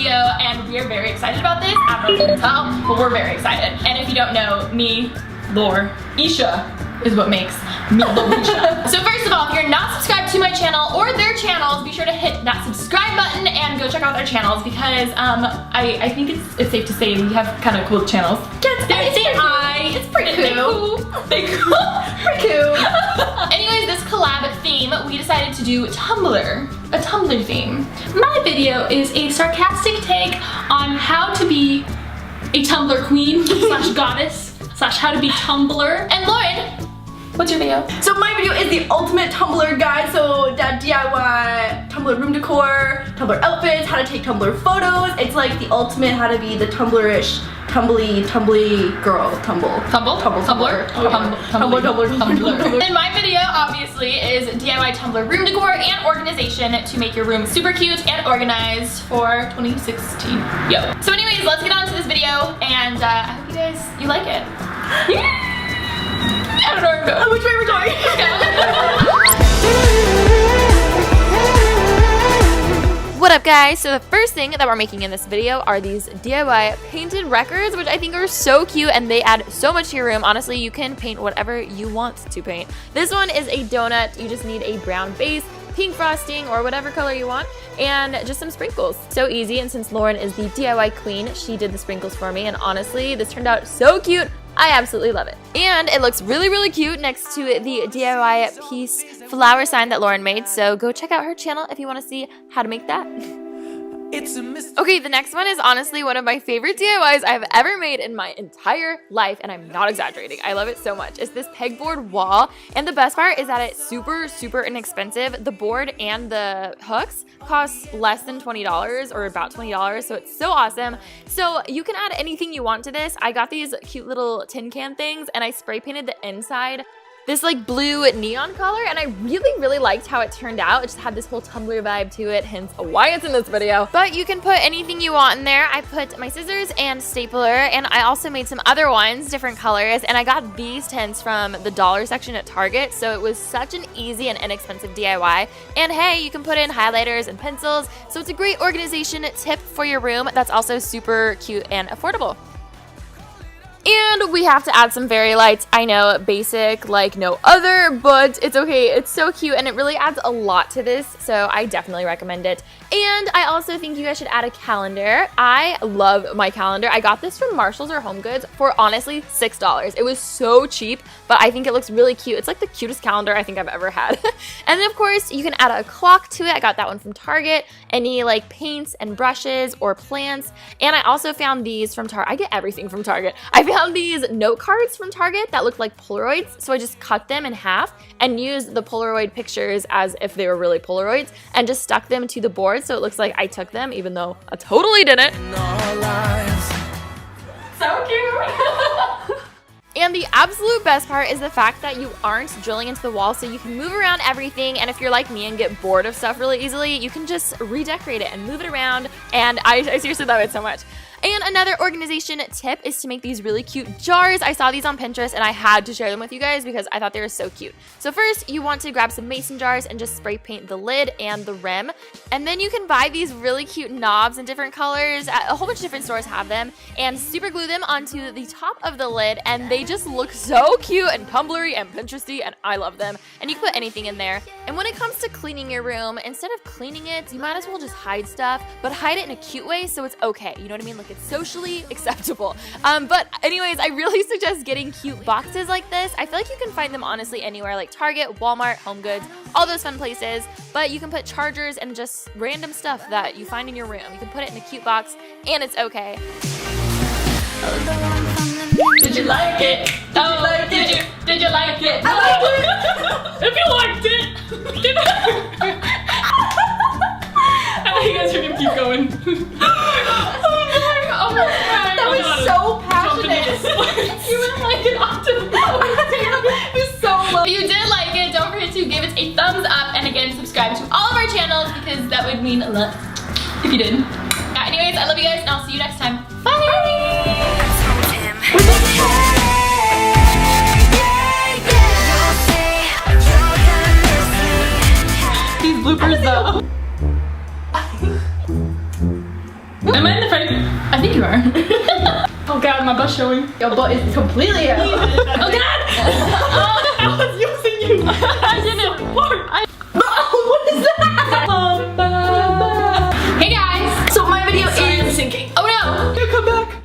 video, and we are very excited about this. I don't know if you can tell, but we're very excited. And if you don't know, me, Isha is what makes me Lorisha. So first of all, if you're not subscribed to my channel or their channels, be sure to hit that subscribe button and go check out their channels because I think it's safe to say we have kind of cool channels. It's pretty cool. They cool. Pretty cool. Anyways, this collab theme, we decided to do Tumblr. A Tumblr theme. My video is a sarcastic take on how to be a Tumblr queen slash goddess slash how to be Tumblr. And Lauren, what's your video? So my video is the ultimate Tumblr guide, so that DIY Tumblr room decor, Tumblr outfits, how to take Tumblr photos. It's like the ultimate how to be the Tumblr-ish, tumbly girl, Tumblr. And my video obviously is DIY Tumblr room decor and organization to make your room super cute and organized for 2016. Yo. So anyways, let's get on to this video and I hope you like it. I don't know where to go. Which way we're going? What up guys? So the first thing that we're making in this video are these DIY painted records, which I think are so cute and they add so much to your room. Honestly, you can paint whatever you want to paint. This one is a donut. You just need a brown base, pink frosting, or whatever color you want, and just some sprinkles. So easy, and since Lauren is the DIY queen, she did the sprinkles for me, and honestly, this turned out so cute. I absolutely love it. And it looks really, really cute next to the DIY piece flower sign that Lauren made. So go check out her channel if you want to see how to make that. Okay, the next one is honestly one of my favorite DIYs I've ever made in my entire life, and I'm not exaggerating. I love it so much. It's this pegboard wall, and the best part is that it's super, super inexpensive. The board and the hooks cost less than $20 or about $20, so it's so awesome. So you can add anything you want to this. I got these cute little tin can things, and I spray painted the inside this like blue neon color, and I really, really liked how it turned out. It just had this whole Tumblr vibe to it, hence why it's in this video. But you can put anything you want in there. I put my scissors and stapler, and I also made some other ones, different colors, and I got these tints from the dollar section at Target, so it was such an easy and inexpensive DIY. And hey, you can put in highlighters and pencils, so it's a great organization tip for your room that's also super cute and affordable. And we have to add some fairy lights. I know, basic like no other, but it's okay. It's so cute and it really adds a lot to this, so I definitely recommend it. And I also think you guys should add a calendar. I love my calendar. I got this from Marshalls or Home Goods for honestly $6. It was so cheap, but I think it looks really cute. It's like the cutest calendar I think I've ever had. And then of course you can add a clock to it. I got that one from Target. Any like paints and brushes or plants. And I also found these from Target. I get everything from Target. I found these note cards from Target that look like Polaroids, so I just cut them in half and used the Polaroid pictures as if they were really Polaroids and just stuck them to the board so it looks like I took them, even though I totally didn't. So cute. And the absolute best part is the fact that you aren't drilling into the wall, so you can move around everything, and if you're like me and get bored of stuff really easily, you can just redecorate it and move it around, and I seriously love it so much. And another organization tip is to make these really cute jars. I saw these on Pinterest and I had to share them with you guys because I thought they were so cute. So first, you want to grab some mason jars and just spray paint the lid and the rim. And then you can buy these really cute knobs in different colors. A whole bunch of different stores have them. And super glue them onto the top of the lid, and they just look so cute and Tumblr-y and Pinteresty, and I love them. And you can put anything in there. And when it comes to cleaning your room, instead of cleaning it, you might as well just hide stuff, but hide it in a cute way so it's okay. You know what I mean? Like it's socially acceptable. But anyways, I really suggest getting cute boxes like this. I feel like you can find them honestly anywhere, like Target, Walmart, Home Goods, all those fun places. But you can put chargers and just random stuff that you find in your room. You can put it in a cute box and it's okay. Did you like it? Did you like it? I liked it! If you liked it! I thought you guys were gonna keep going. Oh my god. That was so passionate. You went like it off to the floor. It was so low. If you did like it, don't forget to give it a thumbs up, and again, subscribe to all of our channels because that would mean a lot if you did. Anyways, I love you guys and I'll see you next time. Bye! These bloopers though. I think you are. Oh god, my butt's showing. Your butt is completely out.